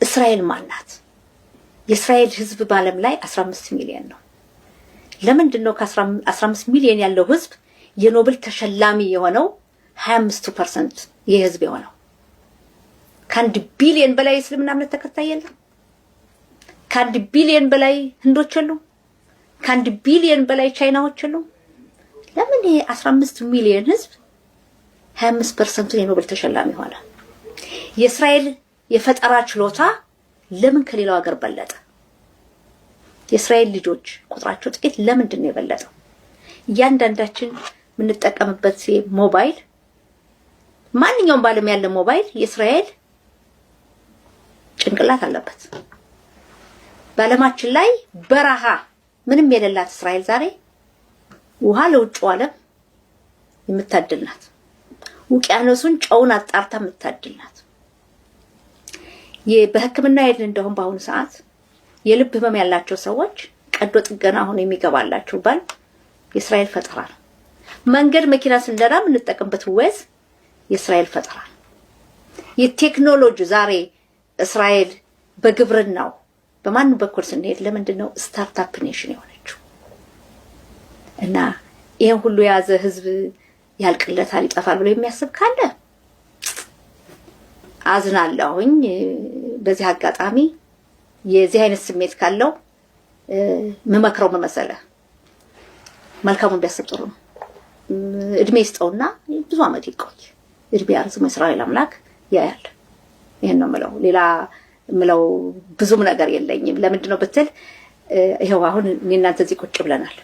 እስራኤል ማናት? የእስራኤል ህዝብ በዓለም ላይ 15 ሚሊዮን ነው። ለምንድን ነው ከ15 ሚሊዮን ያለው ህዝብ የኖቤል ተሸላሚ የሆነው 25% የህዝብ የሆነው? ከ1 ቢሊዮን በላይ እስልምና እምነት ተከታይ የለም። ከ1 ቢሊዮን በላይ ህንዶች የሉም። ከ1 ቢሊዮን በላይ ቻይናዎች የሉም። ለምን ይሄ 15 ሚሊዮን ህዝብ 25% የኖቤል ተሸላሚ ሆነ? የእስራኤል የፈጠራ ችሎታ ለምን ከሌላው ሀገር በለጠ? የእስራኤል ልጆች ቁጥራቸው ጥቂት ለምንድን ነው የበለጠው? እያንዳንዳችን የምንጠቀምበት ሞባይል፣ ማንኛውም ባለም ያለ ሞባይል የእስራኤል ጭንቅላት አለበት። በዓለማችን ላይ በረሃ ምንም የሌላት እስራኤል ዛሬ ውሃ ለውጭው ዓለም የምታድል ናት። ውቅያኖሱን ጨውን አጣርታ የምታድል ናት። በህክምና ሄድን እንደሆነ በአሁኑ ሰዓት የልብ ህመም ያላቸው ሰዎች ቀዶ ጥገና አሁን የሚገባላቸው ባል የእስራኤል ፈጠራ ነው። መንገድ መኪና ስንነዳ የምንጠቀምበት ወዝ የእስራኤል ፈጠራ ነው። የቴክኖሎጂ ዛሬ እስራኤል በግብርናው በማን በኩል ስንሄድ ለምንድን ነው ስታርታፕ ኔሽን የሆነችው? እና ይሄን ሁሉ የያዘ ህዝብ ያልቅለታል ይጠፋል ብሎ የሚያስብ ካለ አዝናለሁኝ። በዚህ አጋጣሚ የዚህ አይነት ስሜት ካለው መመክረው መመሰለ መልካሙን ቢያስብ ጥሩ ነው። እድሜ ይስጠውና ብዙ አመት ይቆይ። እድሜ ያርዝም እስራኤል አምላክ ያያል። ይሄን ነው የምለው። ሌላ የምለው ብዙም ነገር የለኝም። ለምንድን ነው ብትል ይሄው አሁን እናንተ እዚህ ቁጭ ብለናል።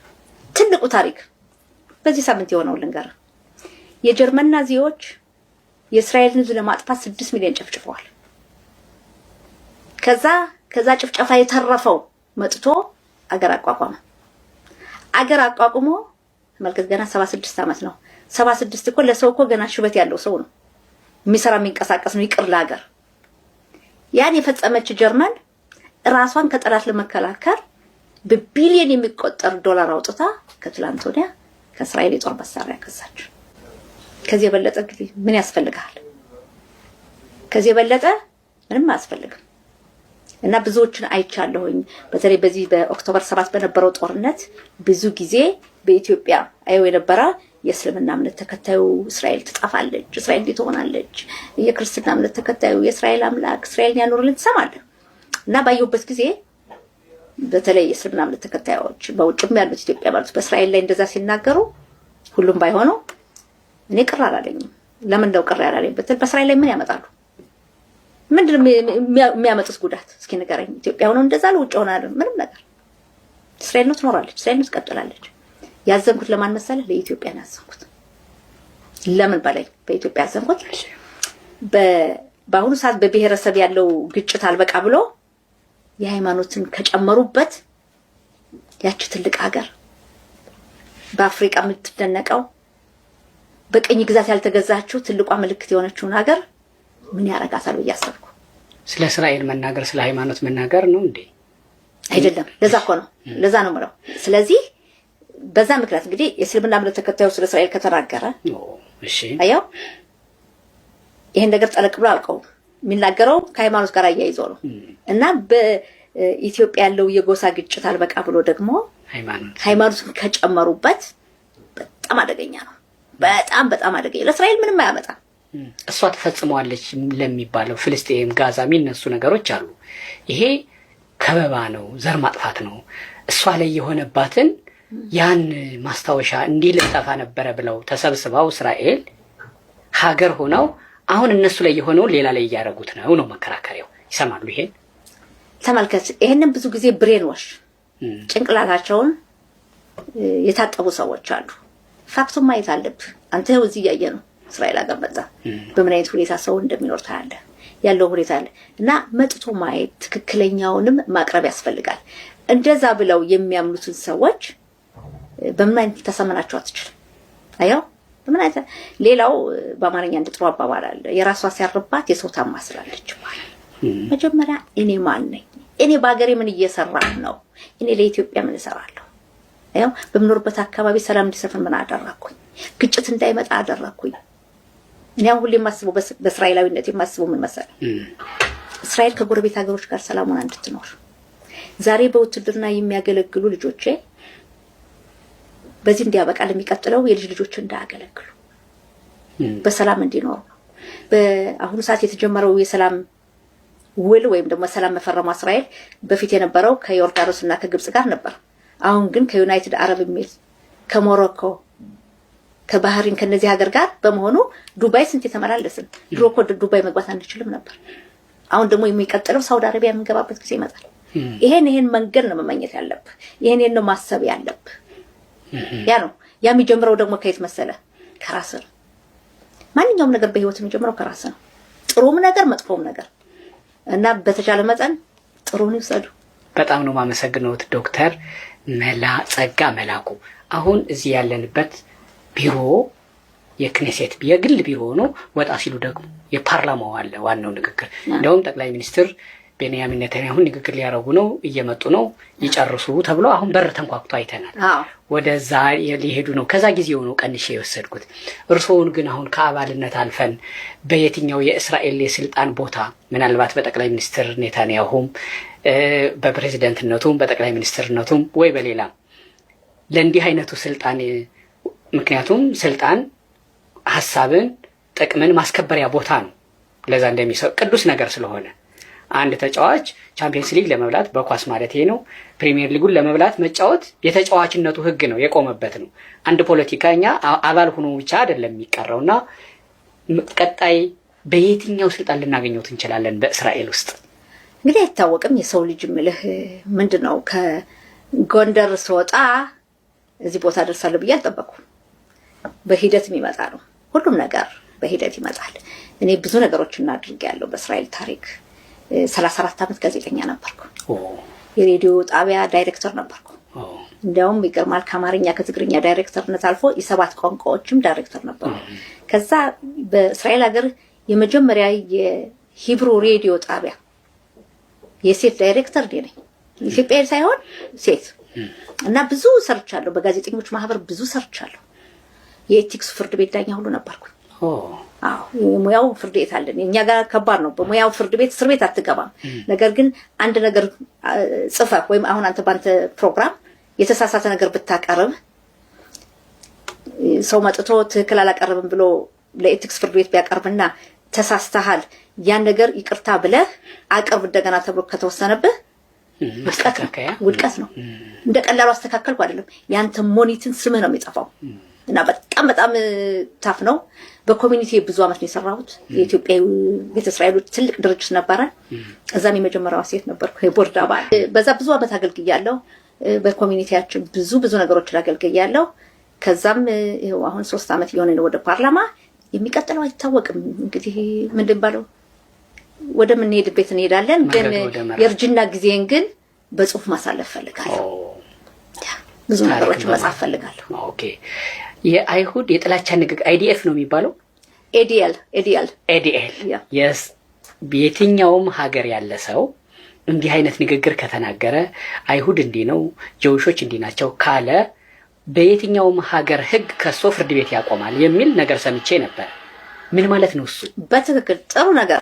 ትልቁ ታሪክ በዚህ ሳምንት የሆነው ልንገር። የጀርመን ናዚዎች የእስራኤልን ህዝብ ለማጥፋት 6 ሚሊዮን ጨፍጭፈዋል። ከዛ ጭፍጨፋ የተረፈው መጥቶ አገር አቋቋመ። አገር አቋቁሞ መልከት ገና 76 አመት ነው። 76 እኮ ለሰው እኮ ገና ሽበት ያለው ሰው ነው። የሚሰራ የሚንቀሳቀስ ነው። ይቅር ለሀገር ያን የፈጸመች ጀርመን ራሷን ከጠላት ለመከላከል በቢሊዮን የሚቆጠር ዶላር አውጥታ ከትላንት ወዲያ ከእስራኤል የጦር መሳሪያ ገዛች። ከዚህ የበለጠ እንግዲህ ምን ያስፈልጋል? ከዚህ የበለጠ ምንም አያስፈልግም። እና ብዙዎችን አይቻለሁኝ። በተለይ በዚህ በኦክቶበር 7 በነበረው ጦርነት ብዙ ጊዜ በኢትዮጵያ አየው የነበረ የእስልምና እምነት ተከታዩ እስራኤል ትጠፋለች፣ እስራኤል እንዴት ሆናለች፣ የክርስትና እምነት ተከታዩ የእስራኤል አምላክ እስራኤልን ያኖርልን ትሰማለህ። እና ባየሁበት ጊዜ በተለይ የእስልምና እምነት ተከታዮች በውጭም ያሉት ኢትዮጵያ ማለት በእስራኤል ላይ እንደዛ ሲናገሩ ሁሉም ባይሆኑ እኔ ቅር አላለኝም። ለምን ነው ቅር ያላለኝ ብትል በእስራኤል ላይ ምን ያመጣሉ? ምንድነው የሚያመጡት ጉዳት? እስኪ ንገረኝ። ኢትዮጵያ ሆኖ እንደዛ ለውጭ ሆናል ምንም ነገር። እስራኤል ነው ትኖራለች፣ እስራኤል ነው ትቀጥላለች። ያዘንኩት ለማን መሰለህ? ለኢትዮጵያ ያዘንኩት። ለምን በላይ በኢትዮጵያ ያዘንኩት በአሁኑ ሰዓት በብሔረሰብ ያለው ግጭት አልበቃ ብሎ የሃይማኖትን ከጨመሩበት ያቺ ትልቅ ሀገር በአፍሪካ የምትደነቀው በቀኝ ግዛት ያልተገዛችው ትልቋ ምልክት የሆነችውን ሀገር ምን ያረጋታል ብያሰብኩ። ስለ እስራኤል መናገር ስለ ሃይማኖት መናገር ነው እንዴ? አይደለም። ለዛ እኮ ነው፣ ለዛ ነው ማለት። ስለዚህ በዛ ምክንያት እንግዲህ የእስልምና እምነት ተከታዩ ስለ እስራኤል ከተናገረ እሺ፣ አየው ይሄን ነገር ጠለቅ ብሎ አውቀው የሚናገረው ከሃይማኖት ጋር አያይዞ ነው። እና በኢትዮጵያ ያለው የጎሳ ግጭት አልበቃ ብሎ ደግሞ ሃይማኖትን ከጨመሩበት በጣም አደገኛ ነው። በጣም በጣም አደገኛ። ለእስራኤል ምንም አያመጣም። እሷ ተፈጽመዋለች ለሚባለው ፍልስጤም ጋዛ የሚነሱ ነገሮች አሉ። ይሄ ከበባ ነው፣ ዘር ማጥፋት ነው። እሷ ላይ የሆነባትን ያን ማስታወሻ እንዲህ ልጠፋ ነበረ ብለው ተሰብስበው እስራኤል ሀገር ሆነው አሁን እነሱ ላይ የሆነው ሌላ ላይ ያያረጉት ነው መከራከሪያው። ይሰማሉ። ይሄን ተመልከት። ይሄንን ብዙ ጊዜ ብሬን ዋሽ ጭንቅላታቸውን የታጠቡ ሰዎች አሉ። ፋክቱን ማየት አለብህ። አንተ እዚህ ያየ ነው እስራኤል ሀገር መጣ በምን አይነት ሁኔታ ሰው እንደሚኖር ታያለህ። ያለው ሁኔታ አለ እና መጥቶ ማየት ትክክለኛውንም ማቅረብ ያስፈልጋል። እንደዛ ብለው የሚያምኑትን ሰዎች በምን አይነት ተሰመናቸው አትችል። አየው በምን አይነት ሌላው በአማርኛ እንድጥሩ አባባል አለ። የራሷ ሲያርባት የሰው ታማስላለች ማለት መጀመሪያ እኔ ማን ነኝ? እኔ በአገሬ ምን እየሰራሁ ነው? እኔ ለኢትዮጵያ ምን እሰራለሁ? አየው በምኖርበት አካባቢ ሰላም እንዲሰፍን ምን አደረኩኝ? ግጭት እንዳይመጣ አደረኩኝ? እኔ አሁን ሁሌ የማስበው በእስራኤላዊነት የማስበው ምን መሰለህ? እስራኤል ከጎረቤት ሀገሮች ጋር ሰላሙን እንድትኖር ዛሬ በውትድርና የሚያገለግሉ ልጆቼ በዚህ እንዲያበቃ ለሚቀጥለው የልጅ ልጆች እንዳያገለግሉ በሰላም እንዲኖሩ በአሁኑ ሰዓት የተጀመረው የሰላም ውል ወይም ደግሞ ሰላም መፈረም እስራኤል በፊት የነበረው ከዮርዳኖስ እና ከግብጽ ጋር ነበር። አሁን ግን ከዩናይትድ አረብ ኤሚሬትስ ከሞሮኮ ከባህሪን ከነዚህ ሀገር ጋር በመሆኑ ዱባይ ስንት የተመላለስን ድሮ እኮ ዱባይ መግባት አንችልም ነበር። አሁን ደግሞ የሚቀጥለው ሳውዲ አረቢያ የምንገባበት ጊዜ ይመጣል። ይሄን መንገድ ነው መመኘት ያለብህ። ይሄን ነው ማሰብ ያለብህ። ያ ነው ያ የሚጀምረው ደግሞ ከየት መሰለ? ከራስ ነው። ማንኛውም ነገር በህይወት የሚጀምረው ከራስ ነው። ጥሩም ነገር መጥፎም ነገር እና በተቻለ መጠን ጥሩን ይወሰዱ። በጣም ነው ማመሰግነው ዶክተር ጸጋ መላኩ። አሁን እዚህ ያለንበት ቢሮ የክኔሴት የግል ቢሮ ነው። ወጣ ሲሉ ደግሞ የፓርላማው አለ ዋናው ንግግር። እንደውም ጠቅላይ ሚኒስትር ቤንያሚን ኔታንያሁ ንግግር ሊያረጉ ነው፣ እየመጡ ነው፣ ይጨርሱ ተብሎ አሁን በር ተንኳኩቶ አይተናል። ወደዛ ሊሄዱ ነው። ከዛ ጊዜው ነው ቀንሼ የወሰድኩት። እርስዎን ግን አሁን ከአባልነት አልፈን በየትኛው የእስራኤል የስልጣን ቦታ ምናልባት በጠቅላይ ሚኒስትር ኔታንያሁም በፕሬዝዳንትነቱም በጠቅላይ ሚኒስትርነቱም ወይ በሌላም ለእንዲህ አይነቱ ስልጣን ምክንያቱም ስልጣን ሐሳብን ጥቅምን ማስከበሪያ ቦታ ነው። ለዛ እንደሚሰው ቅዱስ ነገር ስለሆነ አንድ ተጫዋች ቻምፒየንስ ሊግ ለመብላት በኳስ ማለት ይሄ ነው ፕሪሚየር ሊጉን ለመብላት መጫወት የተጫዋችነቱ ህግ ነው የቆመበት ነው። አንድ ፖለቲከኛ አባል ሆኖ ብቻ አይደለም የሚቀረውና ቀጣይ በየትኛው ስልጣን ልናገኘው እንችላለን በእስራኤል ውስጥ? እንግዲህ አይታወቅም። የሰው ልጅ ምልህ ምንድነው ከጎንደር ስወጣ እዚህ ቦታ ደርሳለሁ ብዬ አልጠበቅኩም። በሂደት የሚመጣ ነው። ሁሉም ነገር በሂደት ይመጣል። እኔ ብዙ ነገሮችን አድርጌያለሁ በእስራኤል ታሪክ 34 አመት ጋዜጠኛ ነበርኩ። የሬዲዮ ጣቢያ ዳይሬክተር ነበርኩ። እንዲያውም ይገርማል ከአማርኛ ከትግርኛ ዳይሬክተርነት አልፎ የሰባት ቋንቋዎችም ዳይሬክተር ነበርኩ። ከዛ በእስራኤል ሀገር የመጀመሪያ የሂብሩ ሬዲዮ ጣቢያ የሴት ዳይሬክተር ነኝ። ኢትዮጵያዊ ሳይሆን ሴት እና ብዙ ሰርቻለሁ። በጋዜጠኞች ማህበር ብዙ ሰርቻለሁ። የኤቲክስ ፍርድ ቤት ዳኛ ሁሉ ነበርኩ። ሙያው ፍርድ ቤት አለን። እኛ ጋር ከባድ ነው። በሙያው ፍርድ ቤት እስር ቤት አትገባም። ነገር ግን አንድ ነገር ጽፈህ ወይም አሁን አንተ ባንተ ፕሮግራም የተሳሳተ ነገር ብታቀርብ ሰው መጥቶ ትክክል አላቀርብም ብሎ ለኤቲክስ ፍርድ ቤት ቢያቀርብና ተሳስተሃል ያን ነገር ይቅርታ ብለህ አቅርብ እንደገና ተብሎ ከተወሰነብህ ውድቀት ነው። እንደ ቀላሉ አስተካከልኩ አይደለም። ያንተ ሞኒትን ስምህ ነው የሚጠፋው እና በጣም ታፍ ነው። በኮሚኒቲ ብዙ አመት ነው የሰራሁት። የኢትዮጵያ ቤተ እስራኤሎች ትልቅ ድርጅት ነበረ። እዛም የመጀመሪያዋ ሴት ነበርኩ የቦርድ አባል። በዛ ብዙ አመት አገልግያለሁ። በኮሚኒቲያችን ብዙ ነገሮችን አገልግያለሁ። ከዛም ይሄው አሁን 3 አመት የሆነ ነው ወደ ፓርላማ። የሚቀጥለው አይታወቅም እንግዲህ ምንድን ባለው ወደ ምን ሄድበት እንሄዳለን። ግን የርጅና ጊዜን ግን በጽሁፍ ማሳለፍ ፈልጋለሁ። ብዙ ነገሮችን መጻፍ ፈልጋለሁ። ኦኬ። የአይሁድ የጥላቻ ንግግር አይዲኤፍ ነው የሚባለው? ኤዲኤል የስ በየትኛውም ሀገር ያለ ሰው እንዲህ አይነት ንግግር ከተናገረ አይሁድ እንዲህ ነው ጀውሾች እንዲህ ናቸው ካለ በየትኛውም ሀገር ህግ ከሶ ፍርድ ቤት ያቆማል የሚል ነገር ሰምቼ ነበር። ምን ማለት ነው እሱ? በትክክል ጥሩ ነገር